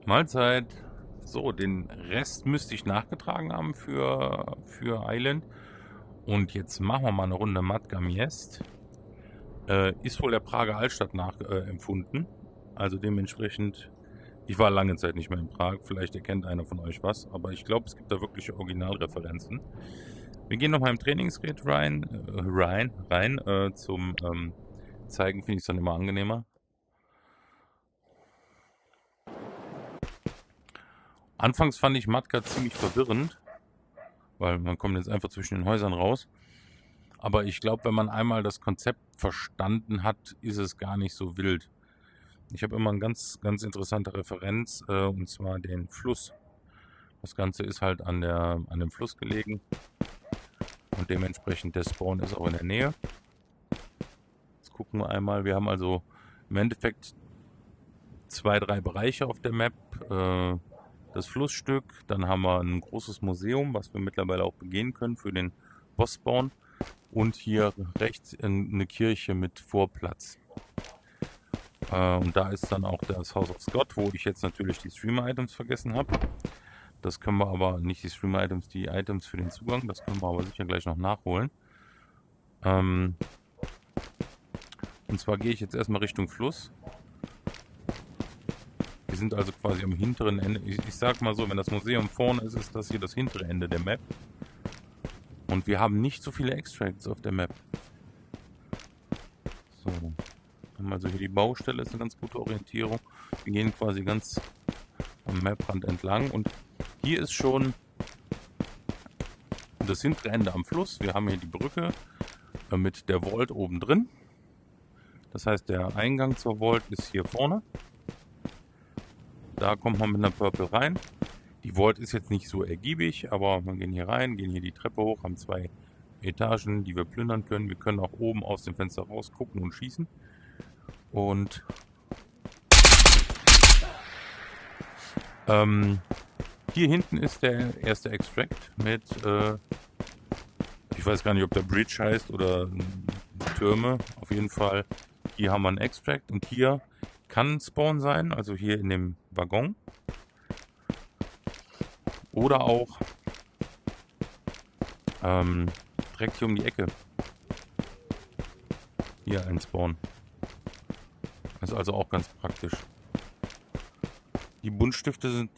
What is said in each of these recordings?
Mahlzeit. So, den Rest müsste ich nachgetragen haben für Island. Und jetzt machen wir mal eine Runde Matka Miest. Ist wohl der Prager Altstadt nachempfunden. Also dementsprechend, ich war lange Zeit nicht mehr in Prag. Vielleicht erkennt einer von euch was. Aber ich glaube, es gibt da wirkliche Originalreferenzen. Wir gehen nochmal im Trainingsgerät rein. Zum Zeigen finde ich es dann immer angenehmer. Anfangs fand ich Matka ziemlich verwirrend, weil man kommt jetzt einfach zwischen den Häusern raus. Aber ich glaube, wenn man einmal das Konzept verstanden hat, ist es gar nicht so wild. Ich habe immer eine ganz interessante Referenz, und zwar den Fluss. Das Ganze ist halt an dem Fluss gelegen und dementsprechend der Spawn ist auch in der Nähe. Jetzt gucken wir einmal. Wir haben also im Endeffekt 2, 3 Bereiche auf der Map. Das Flussstück, dann haben wir ein großes Museum, was wir mittlerweile auch begehen können für den Boss-Spawn. Und hier rechts eine Kirche mit Vorplatz. Und da ist dann auch das House of Scott, wo ich jetzt natürlich die Streamer-Items vergessen habe. Das können wir aber, nicht die Streamer-Items, die Items für den Zugang, das können wir aber sicher gleich noch nachholen. Und zwar gehe ich jetzt erstmal Richtung Fluss. Wir sind also quasi am hinteren Ende. Ich sag mal so, wenn das Museum vorne ist, ist das hier das hintere Ende der Map. Und wir haben nicht so viele Extracts auf der Map. So. Haben also hier die Baustelle, ist eine ganz gute Orientierung. Wir gehen quasi ganz am Maprand entlang. Und hier ist schon das hintere Ende am Fluss. Wir haben hier die Brücke mit der Vault oben drin. Das heißt, der Eingang zur Vault ist hier vorne. Da kommt man mit einer Purple rein. Die Vault ist jetzt nicht so ergiebig, aber wir gehen hier rein, gehen hier die Treppe hoch, haben 2 Etagen, die wir plündern können. Wir können auch oben aus dem Fenster raus gucken und schießen. Und hier hinten ist der erste Extract mit, ich weiß gar nicht, ob der Bridge heißt oder Türme. Auf jeden Fall, hier haben wir einen Extract und hier kann ein Spawn sein, also hier in dem Waggon. Oder auch direkt hier um die Ecke. Hier ein Spawn. Das ist also auch ganz praktisch. Die Buntstifte sind,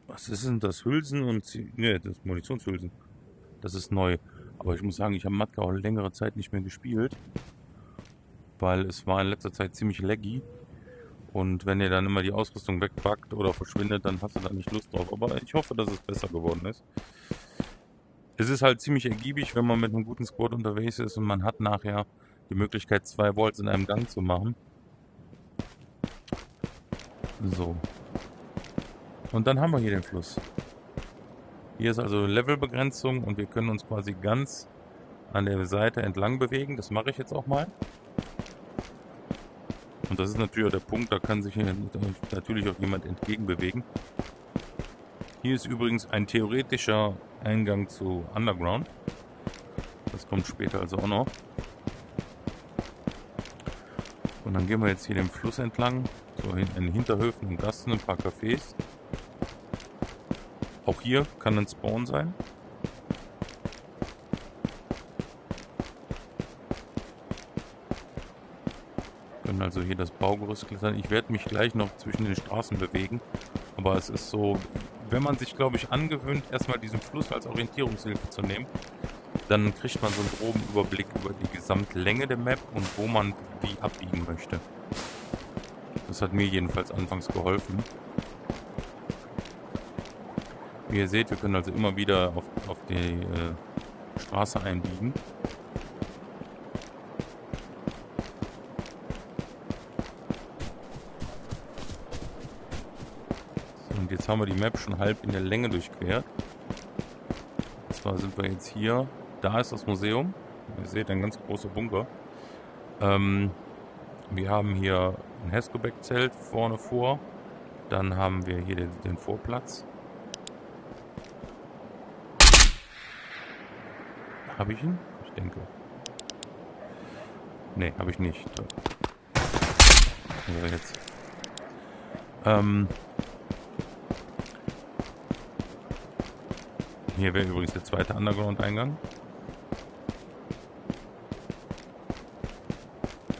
was ist denn das? Hülsen und, ne, das ist Munitionshülsen. Das ist neu. Aber ich muss sagen, ich habe Matka auch längere Zeit nicht mehr gespielt. Weil es war in letzter Zeit ziemlich laggy. Und wenn ihr dann immer die Ausrüstung wegpackt oder verschwindet, dann hast du da nicht Lust drauf. Aber ich hoffe, dass es besser geworden ist. Es ist halt ziemlich ergiebig, wenn man mit einem guten Squad unterwegs ist und man hat nachher die Möglichkeit, 2 Volts in einem Gang zu machen. So. Und dann haben wir hier den Fluss. Hier ist also Levelbegrenzung und wir können uns quasi ganz an der Seite entlang bewegen. Das mache ich jetzt auch mal. Und das ist natürlich auch der Punkt, da kann sich natürlich auch jemand entgegenbewegen. Hier ist übrigens ein theoretischer Eingang zu Underground. Das kommt später also auch noch. Und dann gehen wir jetzt hier den Fluss entlang, so in Hinterhöfen und Gassen, ein paar Cafés. Auch hier kann ein Spawn sein. Wir können also hier das Baugerüst klettern. Ich werde mich gleich noch zwischen den Straßen bewegen. Aber es ist so, wenn man sich, glaube ich, angewöhnt, erstmal diesen Fluss als Orientierungshilfe zu nehmen, dann kriegt man so einen groben Überblick über die Gesamtlänge der Map und wo man wie abbiegen möchte. Das hat mir jedenfalls anfangs geholfen. Wie ihr seht, wir können also immer wieder auf die Straße einbiegen. So, und jetzt haben wir die Map schon halb in der Länge durchquert. Und zwar sind wir jetzt hier. Da ist das Museum. Ihr seht, ein ganz großer Bunker. Wir haben hier ein Hescobeck-Zelt vorne vor. Dann haben wir hier den Vorplatz. Habe ich ihn? Ich denke. Ne, habe ich nicht. Also jetzt. Hier wäre übrigens der zweite Underground-Eingang.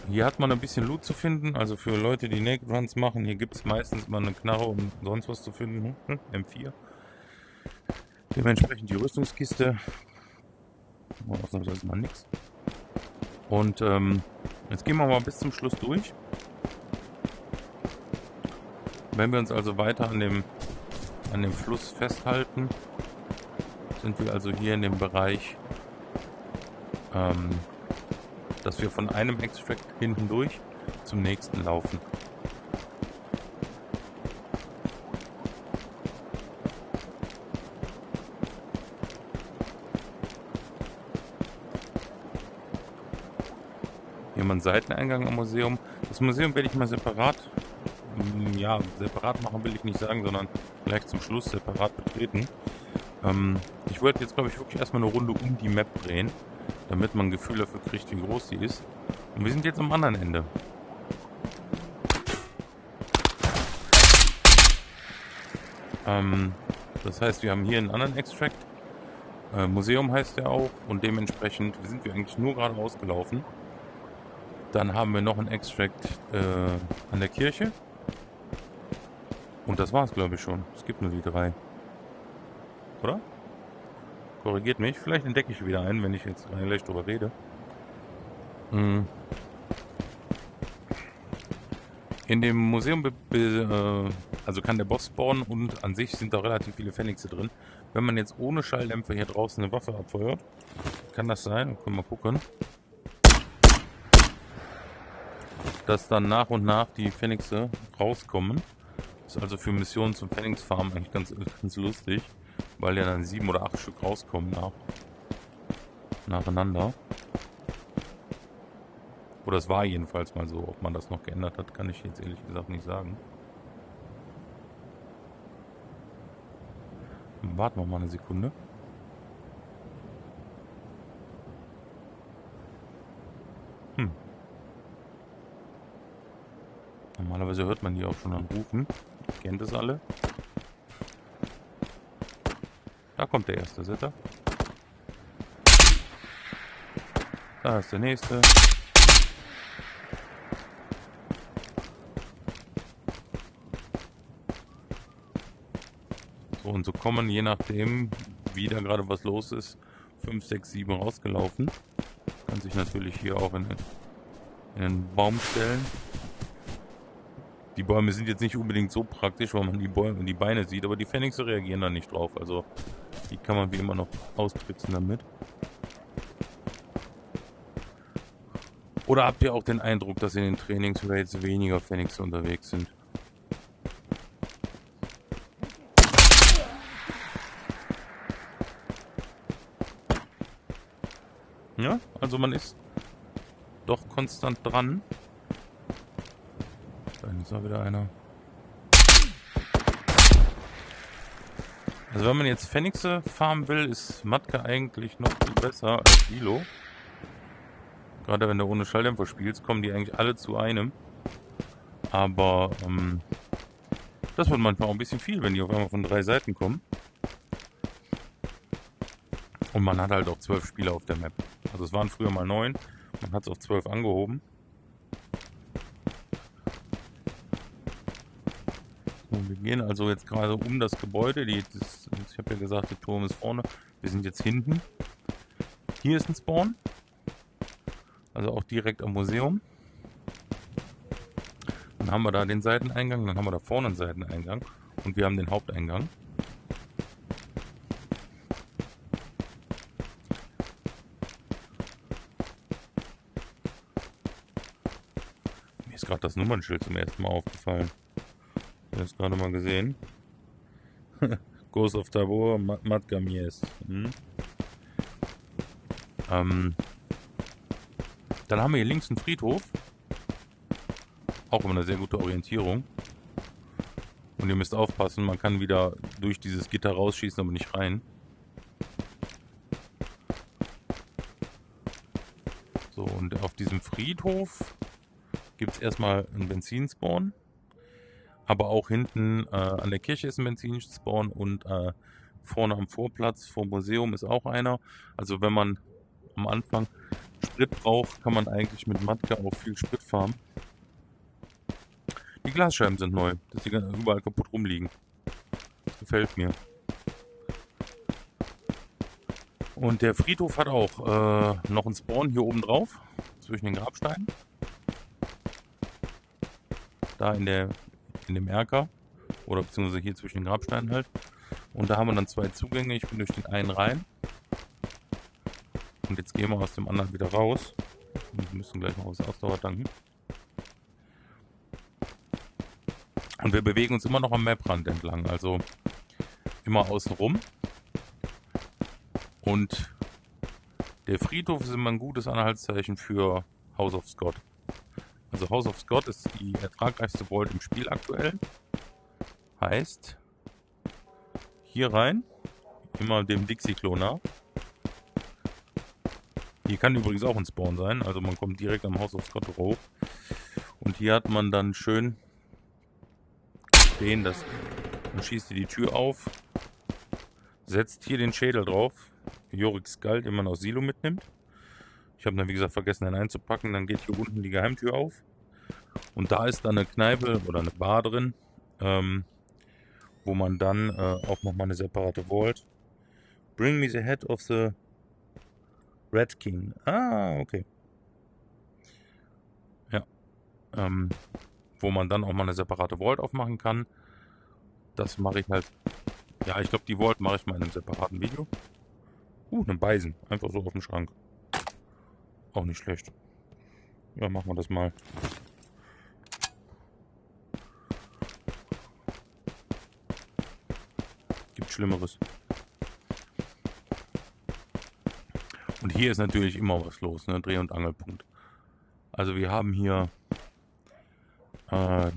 Hier hat man ein bisschen Loot zu finden, also für Leute, die Naked Runs machen. Hier gibt es meistens mal eine Knarre, um sonst was zu finden. M4. Dementsprechend die Rüstungskiste. Oh, ausnahmsweise mal nix. Und jetzt gehen wir mal bis zum Schluss durch. Wenn wir uns also weiter an dem Fluss festhalten, sind wir also hier in dem Bereich, dass wir von einem Extract hinten durch zum nächsten laufen. Hier haben wir einen Seiteneingang am Museum. Das Museum werde ich mal separat, ja, separat machen will ich nicht sagen, sondern gleich zum Schluss separat betreten. Ich wollte jetzt, glaube ich, wirklich erstmal eine Runde um die Map drehen, damit man ein Gefühl dafür kriegt, wie groß sie ist. Und wir sind jetzt am anderen Ende. Das heißt, wir haben hier einen anderen Extract. Museum heißt der auch und dementsprechend sind wir eigentlich nur geradeaus gelaufen. Dann haben wir noch einen Extract an der Kirche. Und das war's, glaube ich, schon. Es gibt nur die 3. Oder? Korrigiert mich. Vielleicht entdecke ich wieder einen, wenn ich jetzt gleich drüber rede. In dem Museum also kann der Boss spawnen und an sich sind da relativ viele Phoenixe drin. Wenn man jetzt ohne Schalldämpfer hier draußen eine Waffe abfeuert, kann das sein, dann können wir gucken, dass dann nach und nach die Phoenixe rauskommen. Ist also für Missionen zum Phoenix Farm eigentlich ganz lustig, weil ja dann 7 oder 8 Stück rauskommen nacheinander. Oder es war jedenfalls mal so. Ob man das noch geändert hat, kann ich jetzt ehrlich gesagt nicht sagen. Warten wir mal eine Sekunde. Normalerweise hört man die auch schon anrufen. Kennt es alle. Da kommt der erste Sitter. Da ist der nächste. So und so kommen, je nachdem, wie da gerade was los ist, 5, 6, 7 rausgelaufen. Kann sich natürlich hier auch in einen Baum stellen. Die Bäume sind jetzt nicht unbedingt so praktisch, weil man die Beine sieht, aber die Phoenixe reagieren da nicht drauf. Also die kann man wie immer noch austricksen damit. Oder habt ihr auch den Eindruck, dass in den Trainingsraids weniger Phoenixe unterwegs sind? Ja, also man ist doch konstant dran. Da ist mal wieder einer. Also wenn man jetzt Phoenixe farmen will, ist Matka eigentlich noch viel besser als Lilo. Gerade wenn du ohne Schalldämpfer spielst, kommen die eigentlich alle zu einem. Aber das wird manchmal auch ein bisschen viel, wenn die auf einmal von 3 Seiten kommen. Und man hat halt auch 12 Spieler auf der Map. Also es waren früher mal 9. Man hat es auf 12 angehoben. So, wir gehen also jetzt gerade um das Gebäude. Ich habe ja gesagt, der Turm ist vorne. Wir sind jetzt hinten. Hier ist ein Spawn. Also auch direkt am Museum. Dann haben wir da den Seiteneingang. Dann haben wir da vorne einen Seiteneingang. Und wir haben den Haupteingang. Mir ist gerade das Nummernschild zum ersten Mal aufgefallen. Ich habe das gerade mal gesehen. Ghost of Tabor, Matka Mies. Dann haben wir hier links einen Friedhof. Auch immer eine sehr gute Orientierung. Und ihr müsst aufpassen, man kann wieder durch dieses Gitter rausschießen, aber nicht rein. So, und auf diesem Friedhof gibt es erstmal einen Benzinspawn. Aber auch hinten an der Kirche ist ein Benzinspawn und Vorne am Vorplatz, vor Museum ist auch einer. Also wenn man am Anfang Sprit braucht, kann man eigentlich mit Matka auch viel Sprit farmen. Die Glasscheiben sind neu, dass die überall kaputt rumliegen. Das gefällt mir. Und der Friedhof hat auch noch einen Spawn hier oben drauf, zwischen den Grabsteinen. Da in dem Erker. Oder beziehungsweise hier zwischen den Grabsteinen halt. Und da haben wir dann 2 Zugänge. Ich bin durch den einen rein. Und jetzt gehen wir aus dem anderen wieder raus. Und wir müssen gleich noch was Ausdauer tanken. Und wir bewegen uns immer noch am Maprand entlang. Also immer außen rum. Und der Friedhof ist immer ein gutes Anhaltszeichen für House of Scott. Also House of Scott ist die ertragreichste Vault im Spiel aktuell. Heißt, hier rein, immer dem Dixie-Klo nach. Hier kann übrigens auch ein Spawn sein, also man kommt direkt am House of Scott hoch. Und hier hat man dann schön stehen, man schießt hier die Tür auf, setzt hier den Schädel drauf, Yorick's Skull, den man aus Silo mitnimmt. Ich habe dann wie gesagt vergessen, den einzupacken, dann geht hier unten die Geheimtür auf. Und da ist dann eine Kneipe oder eine Bar drin, wo man dann auch nochmal eine separate Vault. Bring me the head of the Red King. Ah, okay. Ja. Wo man dann auch mal eine separate Vault aufmachen kann. Das mache ich halt. Ja, ich glaube, die Vault mache ich mal in einem separaten Video. Eine Beisen. Einfach so auf dem Schrank. Auch nicht schlecht. Ja, machen wir das mal. Gibt Schlimmeres. Und hier ist natürlich immer was los, ne? Dreh- und Angelpunkt. Also wir haben hier, da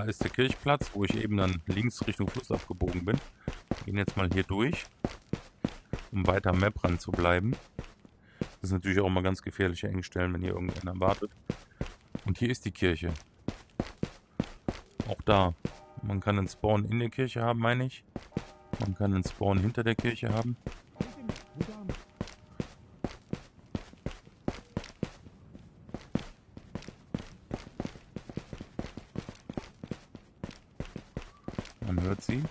ist der Kirchplatz, wo ich eben dann links Richtung Fluss abgebogen bin. Wir gehen jetzt mal hier durch, um weiter am Maprand zu bleiben. Das ist natürlich auch immer ganz gefährliche Engstellen, wenn hier irgendeiner wartet. Und hier ist die Kirche. Auch da. Man kann einen Spawn in der Kirche haben, meine ich. Man kann einen Spawn hinter der Kirche haben. Man hört sie.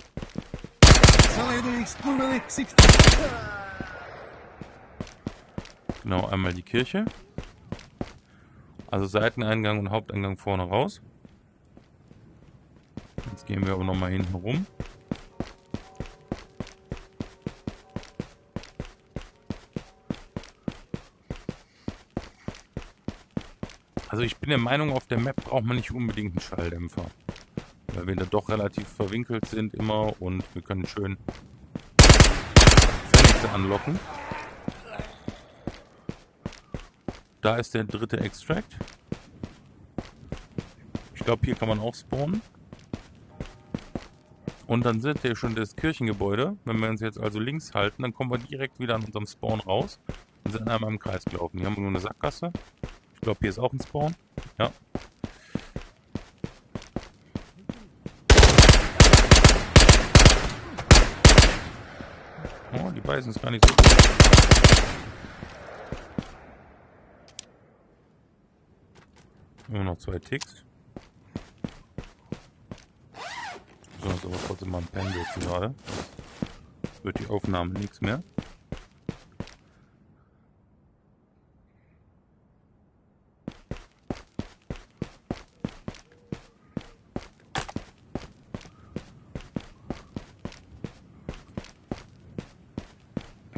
Genau, einmal die Kirche. Also Seiteneingang und Haupteingang vorne raus. Jetzt gehen wir aber nochmal hinten rum. Also ich bin der Meinung, auf der Map braucht man nicht unbedingt einen Schalldämpfer. Weil wir da doch relativ verwinkelt sind immer und wir können schön Pfennige anlocken. Da ist der dritte Extract. Ich glaube, hier kann man auch spawnen. Und dann sind wir schon das Kirchengebäude. Wenn wir uns jetzt also links halten, dann kommen wir direkt wieder an unserem Spawn raus. Und sind einmal im Kreis gelaufen. Hier haben wir nur eine Sackgasse. Ich glaube, hier ist auch ein Spawn. Ja. Oh, die Beisen ist gar nicht so gut. Nur noch 2 Ticks. So, jetzt aber trotzdem mal ein Pen setzen gerade. Jetzt wird die Aufnahme nichts mehr.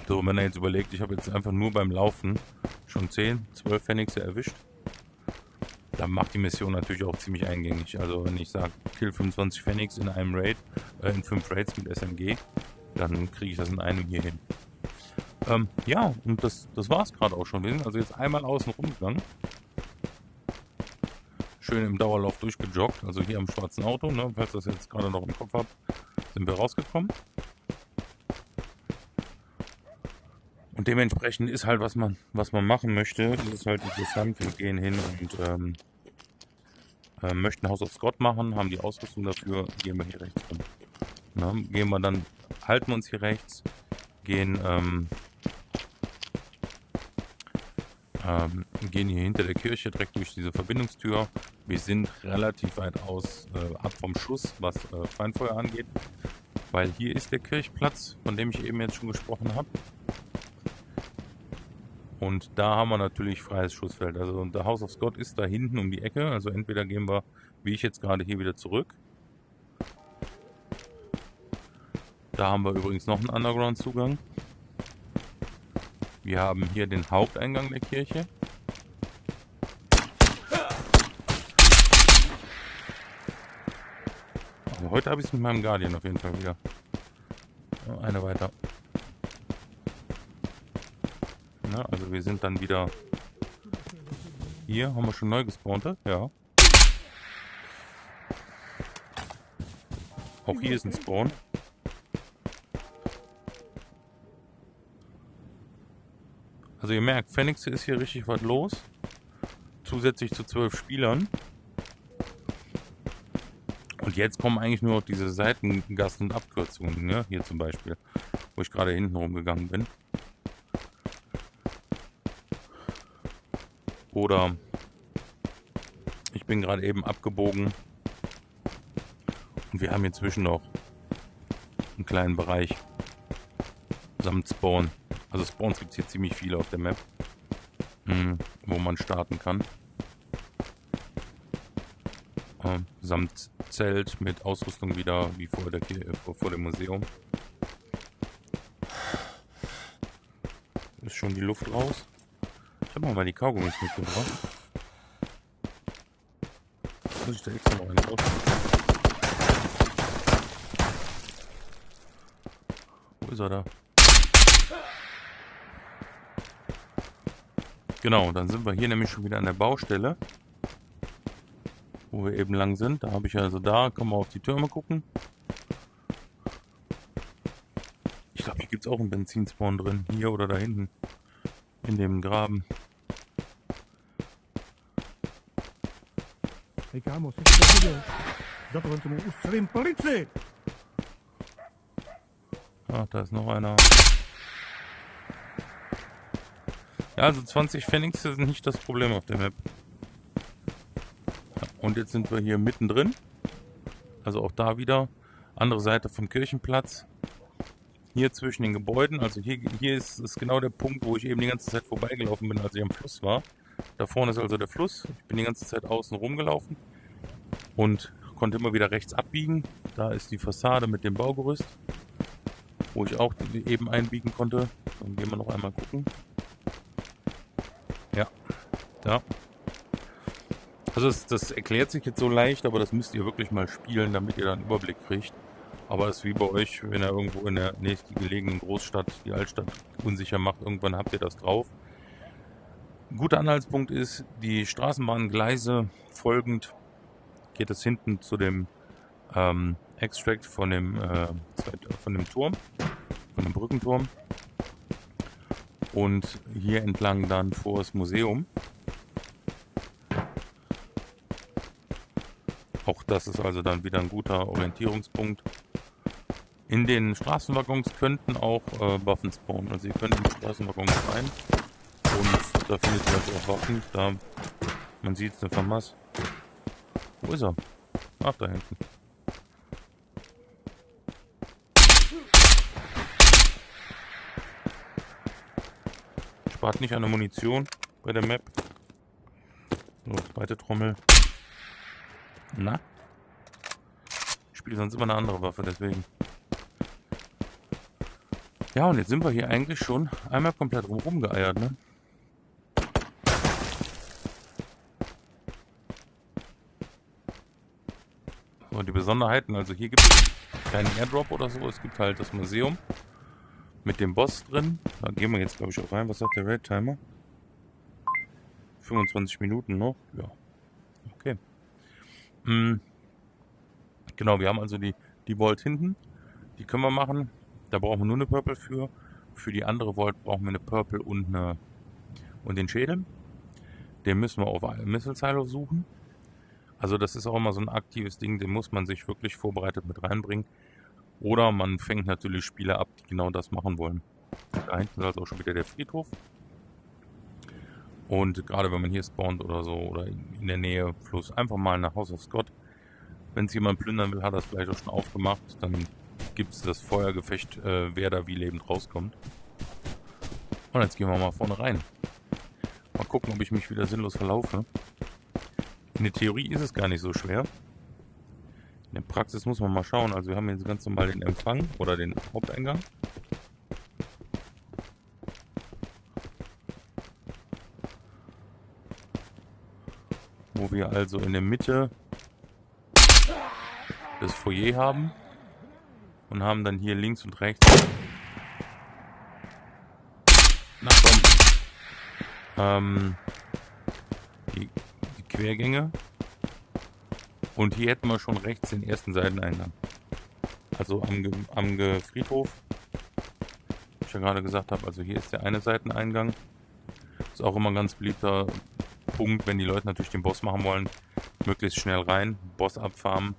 So, wenn er jetzt überlegt, ich habe jetzt einfach nur beim Laufen schon 10, 12 Pfennigs erwischt, dann macht die Mission natürlich auch ziemlich eingängig. Also wenn ich sage, kill 25 Pfennigs in einem Raid, in 5 Raids mit SMG, dann kriege ich das in einem hier hin. Ja, und das war es gerade auch schon. Wir sind also jetzt einmal außen rumgegangen. Schön im Dauerlauf durchgejoggt. Also hier am schwarzen Auto, ne, falls das jetzt gerade noch im Kopf habt, sind wir rausgekommen. Und dementsprechend ist halt, was man machen möchte, ist es halt interessant. Wir gehen hin und möchten House of Scott machen, haben die Ausrüstung dafür, gehen wir hier rechts rum. Ne? Gehen wir dann, halten wir uns hier rechts, gehen hier hinter der Kirche direkt durch diese Verbindungstür. Wir sind relativ weit ab vom Schuss, was Feindfeuer angeht, weil hier ist der Kirchplatz, von dem ich eben jetzt schon gesprochen habe. Und da haben wir natürlich freies Schussfeld. Also der House of Scott ist da hinten um die Ecke. Also entweder gehen wir, wie ich jetzt gerade, hier wieder zurück. Da haben wir übrigens noch einen Underground-Zugang. Wir haben hier den Haupteingang der Kirche. Also heute habe ich es mit meinem Guardian auf jeden Fall wieder. Ja, eine weiter. Na, also wir sind dann wieder... Hier haben wir schon neu gespawnt, ja. Auch hier ist ein Spawn. Also ihr merkt, Phoenix ist hier richtig was los. Zusätzlich zu 12 Spielern. Und jetzt kommen eigentlich nur noch diese Seitengassen und Abkürzungen, ne? Hier zum Beispiel, wo ich gerade hinten rumgegangen bin. Oder ich bin gerade eben abgebogen und wir haben inzwischen noch einen kleinen Bereich samt Spawn. Also Spawns gibt es hier ziemlich viele auf der Map, wo man starten kann. Samt Zelt mit Ausrüstung wieder wie vor dem Museum. Ist schon die Luft raus. Ich habe mal die Kaugummis mitgebracht. Muss ich da extra noch einen rausnehmen? Wo ist er da? Genau, dann sind wir hier nämlich schon wieder an der Baustelle, wo wir eben lang sind. Da habe ich also kann man auf die Türme gucken. Ich glaube, hier gibt es auch einen Benzinspawn drin. Hier oder da hinten. In dem Graben. Ach, da ist noch einer. Ja, also 20 Pfennig sind nicht das Problem auf der Map. Und jetzt sind wir hier mittendrin. Also auch da wieder. Andere Seite vom Kirchenplatz. Hier zwischen den Gebäuden. Also hier ist genau der Punkt, wo ich eben die ganze Zeit vorbeigelaufen bin, als ich am Fluss war. Da vorne ist also der Fluss. Ich bin die ganze Zeit außen rumgelaufen. Und konnte immer wieder rechts abbiegen. Da ist die Fassade mit dem Baugerüst, wo ich auch eben einbiegen konnte. Dann gehen wir noch einmal gucken. Ja, da. Also das erklärt sich jetzt so leicht, aber das müsst ihr wirklich mal spielen, damit ihr da einen Überblick kriegt. Aber es ist wie bei euch, wenn ihr irgendwo in der nächstgelegenen Großstadt die Altstadt unsicher macht, irgendwann habt ihr das drauf. Ein guter Anhaltspunkt ist, die Straßenbahngleise folgend geht es hinten zu dem Extract von dem Turm, von dem Brückenturm. Und hier entlang dann vor das Museum. Auch das ist also dann wieder ein guter Orientierungspunkt. In den Straßenwaggons könnten auch Waffen spawnen. Also ihr könnt in die Straßenwaggons rein und da findet ihr also auch Waffen. Da, man sieht es, eine FAMAS. Wo ist er? Ach, da hinten. Spart nicht an der Munition bei der Map. So, zweite Trommel. Na? Ich spiele sonst immer eine andere Waffe, deswegen. Ja, und jetzt sind wir hier eigentlich schon einmal komplett rumgeeiert, ne? So, die Besonderheiten, also hier gibt es keinen Airdrop oder so, es gibt halt das Museum mit dem Boss drin. Da gehen wir jetzt, glaube ich, auch rein. Was sagt der Raid-Timer? 25 Minuten noch? Ja. Okay. Genau, wir haben also die Vault hinten. Die können wir machen. Da brauchen wir nur eine Purple für. Für die andere Vault brauchen wir eine Purple und den Schädel. Den müssen wir auf Missile Silo suchen. Also das ist auch immer so ein aktives Ding, den muss man sich wirklich vorbereitet mit reinbringen. Oder man fängt natürlich Spieler ab, die genau das machen wollen. Da hinten ist also auch schon wieder der Friedhof. Und gerade wenn man hier spawnt oder so, oder in der Nähe Fluss, einfach mal nach House of Scott. Wenn es jemand plündern will, hat er es vielleicht auch schon aufgemacht. Dann gibt es das Feuergefecht, wer da wie lebend rauskommt. Und jetzt gehen wir mal vorne rein. Mal gucken, ob ich mich wieder sinnlos verlaufe. In der Theorie ist es gar nicht so schwer. In der Praxis muss man mal schauen. Also wir haben jetzt ganz normal den Empfang oder den Haupteingang. Wo wir also in der Mitte das Foyer haben. Und haben dann hier links und rechts die Quergänge. Und hier hätten wir schon rechts den ersten Seiteneingang. Also am Friedhof. Wie ich ja gerade gesagt habe, also hier ist der eine Seiteneingang. Ist auch immer ein ganz beliebter Punkt, wenn die Leute natürlich den Boss machen wollen. Möglichst schnell rein, Boss abfarmen.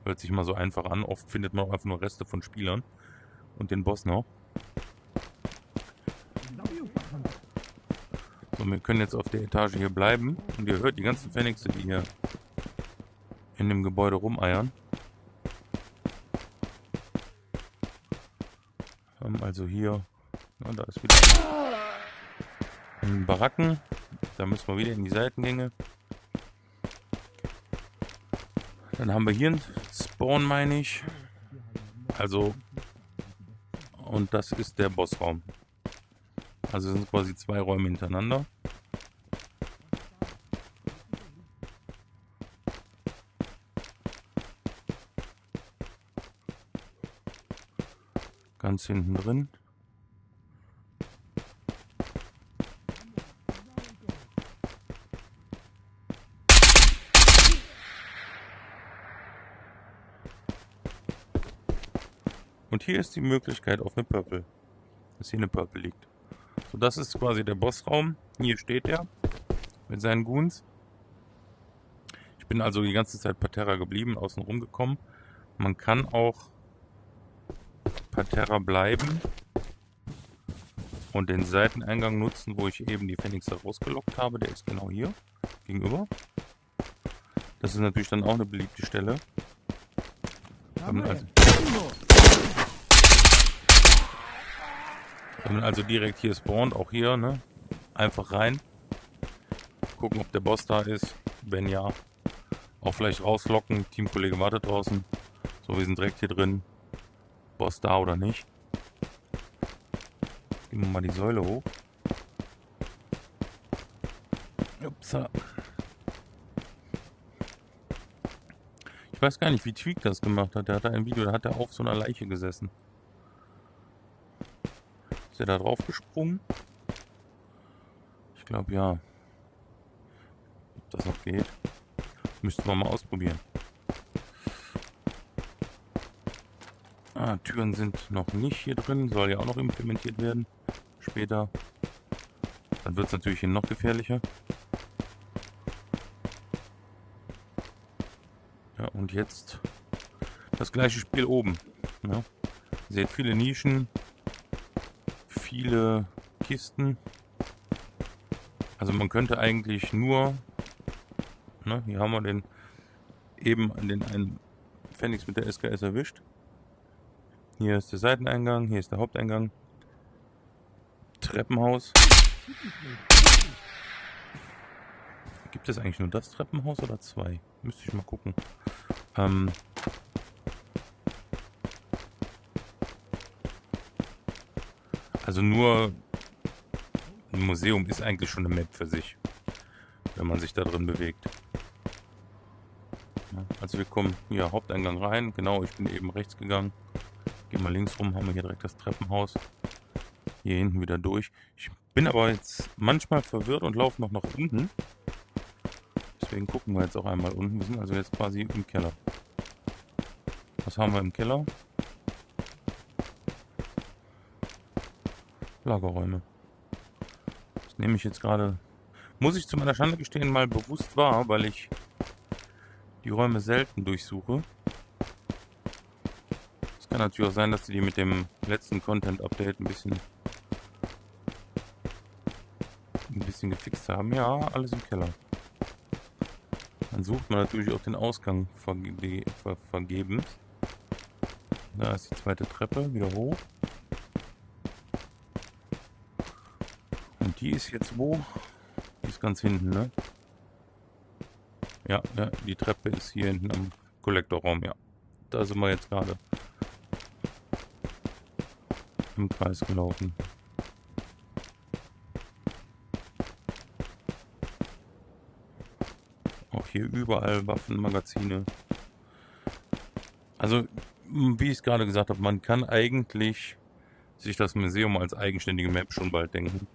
Hört sich immer so einfach an. Oft findet man auch einfach nur Reste von Spielern. Und den Boss noch. So, wir können jetzt auf der Etage hier bleiben. Und ihr hört die ganzen Pfennixe, die hier in dem Gebäude rumeiern. Also hier, na, da ist wieder ein Baracken. Da müssen wir wieder in die Seitengänge. Dann haben wir hier einen Spawn, meine ich. Also, und das ist der Bossraum. Also sind quasi 2 Räume hintereinander. Ganz hinten drin. Und hier ist die Möglichkeit auf eine Purple. Dass hier eine Purple liegt. So, das ist quasi der Bossraum. Hier steht er. Mit seinen Goons. Ich bin also die ganze Zeit Parterra geblieben, außen rum gekommen. Man kann auch Parterra bleiben und den Seiteneingang nutzen, wo ich eben die Phoenixe rausgelockt habe. Der ist genau hier gegenüber. Das ist natürlich dann auch eine beliebte Stelle. Wenn man also direkt hier spawnt, auch hier, ne? Einfach rein. Gucken, ob der Boss da ist. Wenn ja, auch vielleicht rauslocken. Teamkollege wartet draußen. So, wir sind direkt hier drin. Boss da oder nicht. Gehen wir mal die Säule hoch. Upsa. Ich weiß gar nicht, wie Tweak das gemacht hat. Der hat da ein Video, da hat er auf so einer Leiche gesessen. Ist er da drauf gesprungen? Ich glaube ja. Ob das noch geht? Müsste man mal ausprobieren. Türen sind noch nicht hier drin. Soll ja auch noch implementiert werden. Später. Dann wird es natürlich hier noch gefährlicher. Ja, und jetzt das gleiche Spiel oben. Ja. Ihr seht viele Nischen. Viele Kisten. Also man könnte eigentlich nur... Ne, hier haben wir den einen Phoenix mit der SKS erwischt. Hier ist der Seiteneingang, hier ist der Haupteingang. Treppenhaus. Gibt es eigentlich nur das Treppenhaus oder 2? Müsste ich mal gucken. Also nur ein Museum ist eigentlich schon eine Map für sich, wenn man sich da drin bewegt. Ja, also wir kommen hier Haupteingang rein. Genau, ich bin eben rechts gegangen. Gehen wir links rum, haben wir hier direkt das Treppenhaus. Hier hinten wieder durch. Ich bin aber jetzt manchmal verwirrt und laufe noch nach unten. Deswegen gucken wir jetzt auch einmal unten. Wir sind also jetzt quasi im Keller. Was haben wir im Keller? Lagerräume. Das nehme ich jetzt gerade, muss ich zu meiner Schande gestehen, mal bewusst wahr, weil ich die Räume selten durchsuche. Kann natürlich auch sein, dass die mit dem letzten Content-Update ein bisschen gefixt haben. Ja, alles im Keller. Dann sucht man natürlich auch den Ausgang vergebens. Da ist die zweite Treppe, wieder hoch. Und die ist jetzt wo? Die ist ganz hinten, ne? Ja, die Treppe ist hier hinten am Kollektorraum, ja. Da sind wir jetzt gerade im Kreis gelaufen. Auch hier überall Waffen, Magazine. Also, wie ich es gerade gesagt habe, man kann eigentlich sich das Museum als eigenständige Map schon bald denken.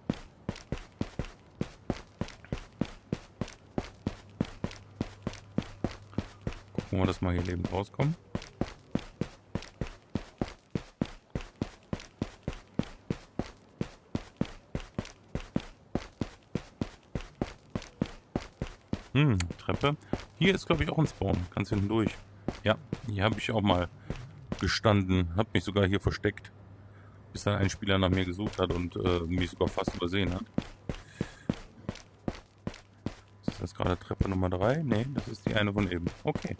Gucken wir, dass wir hier lebend rauskommen. Treppe. Hier ist, glaube ich, auch ein Spawn. Ganz hinten durch. Ja, hier habe ich auch mal gestanden. Habe mich sogar hier versteckt. Bis dann ein Spieler nach mir gesucht hat und mich sogar fast übersehen hat. Ist das gerade Treppe Nummer 3? Ne, das ist die eine von eben. Okay.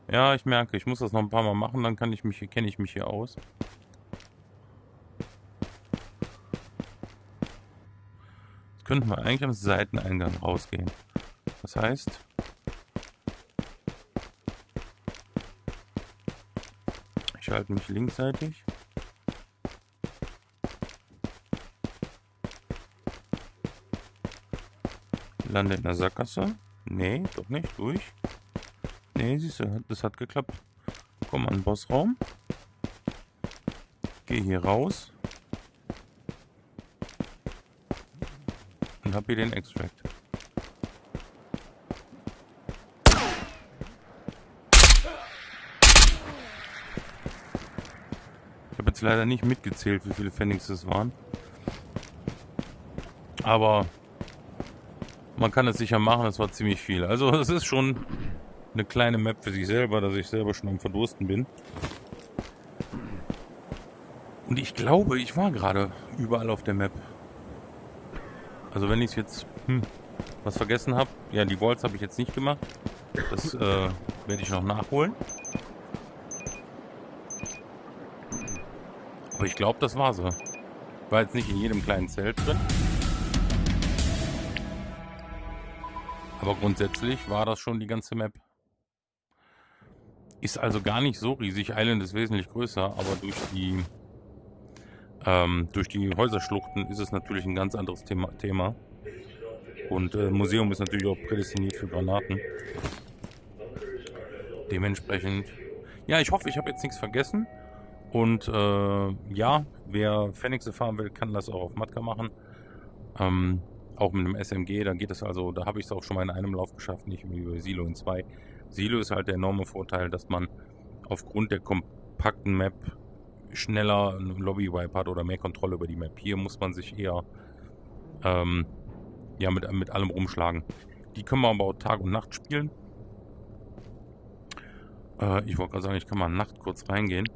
Ja, ich merke, ich muss das noch ein paar Mal machen, dann kenne ich mich hier aus. Jetzt könnten wir eigentlich am Seiteneingang rausgehen. Das heißt, ich halte mich linksseitig. Lande in der Sackgasse. Nee, doch nicht. Durch. Nee, siehst du, das hat geklappt. Komm an den Bossraum. Geh hier raus. Und hab hier den Extract. Ich habe jetzt leider nicht mitgezählt, wie viele Pfennigs es waren. Aber man kann es sicher machen, es war ziemlich viel. Also es ist schon eine kleine Map für sich selber, dass ich selber schon am Verdursten bin. Und ich glaube, ich war gerade überall auf der Map. Also wenn ich jetzt was vergessen habe, ja, die Walls habe ich jetzt nicht gemacht. Das werde ich noch nachholen. Aber ich glaube, das war so. War jetzt nicht in jedem kleinen Zelt drin. Aber grundsätzlich war das schon die ganze Map. Ist also gar nicht so riesig. Island ist wesentlich größer, aber durch die Häuserschluchten ist es natürlich ein ganz anderes Thema. Und Museum ist natürlich auch prädestiniert für Granaten. Dementsprechend, ja, ich hoffe, ich habe jetzt nichts vergessen. Und ja, wer Pfennigs fahren will, kann das auch auf Matka machen. Auch mit einem SMG, da geht es also, da habe ich es auch schon mal in einem Lauf geschafft, nicht wie bei Silo in 2. Silo ist halt der enorme Vorteil, dass man aufgrund der kompakten Map schneller einen Lobby-Wipe hat oder mehr Kontrolle über die Map. Hier muss man sich eher ja, mit allem rumschlagen. Die können wir aber auch Tag und Nacht spielen. Ich wollte gerade sagen, ich kann mal Nacht kurz reingehen.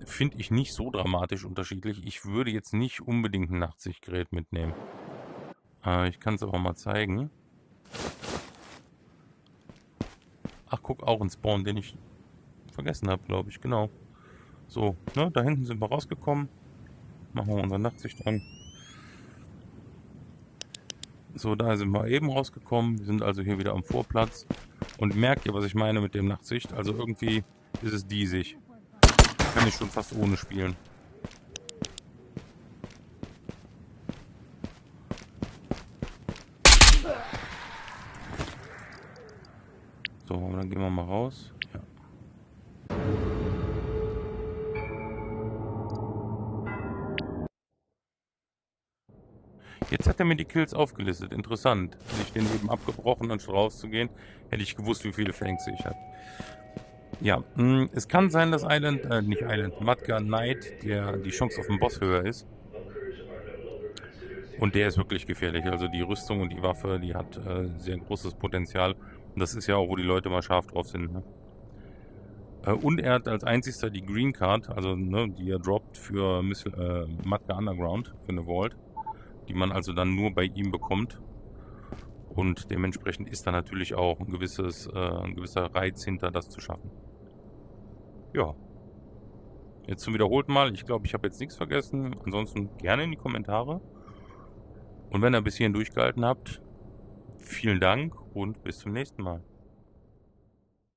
Finde ich nicht so dramatisch unterschiedlich. Ich würde jetzt nicht unbedingt ein Nachtsichtgerät mitnehmen. Ich kann es aber mal zeigen. Ach, guck, auch ein Spawn, den ich vergessen habe, glaube ich. Genau. So, ne, da hinten sind wir rausgekommen. Machen wir unsere Nachtsicht an. So, da sind wir eben rausgekommen. Wir sind also hier wieder am Vorplatz. Und merkt ihr, was ich meine mit dem Nachtsicht? Also irgendwie ist es diesig. Kann ich schon fast ohne spielen. So, dann gehen wir mal raus. Ja. Jetzt hat er mir die Kills aufgelistet. Interessant. Hätte ich den eben abgebrochen, anstatt rauszugehen, hätte ich gewusst, wie viele Pfennigs ich habe. Ja, es kann sein, dass Matka Knight, die Chance auf den Boss höher ist. Und der ist wirklich gefährlich. Also die Rüstung und die Waffe, die hat sehr großes Potenzial. Und das ist ja auch, wo die Leute mal scharf drauf sind. Ne? Und er hat als einzigster die Green Card, also ne, die er droppt für Matka Underground, für eine Vault, die man also dann nur bei ihm bekommt. Und dementsprechend ist da natürlich auch ein gewisser Reiz hinter, das zu schaffen. Ja. Jetzt zum wiederholten Mal. Ich glaube, ich habe jetzt nichts vergessen. Ansonsten gerne in die Kommentare. Und wenn ihr bis hierhin durchgehalten habt, vielen Dank und bis zum nächsten Mal.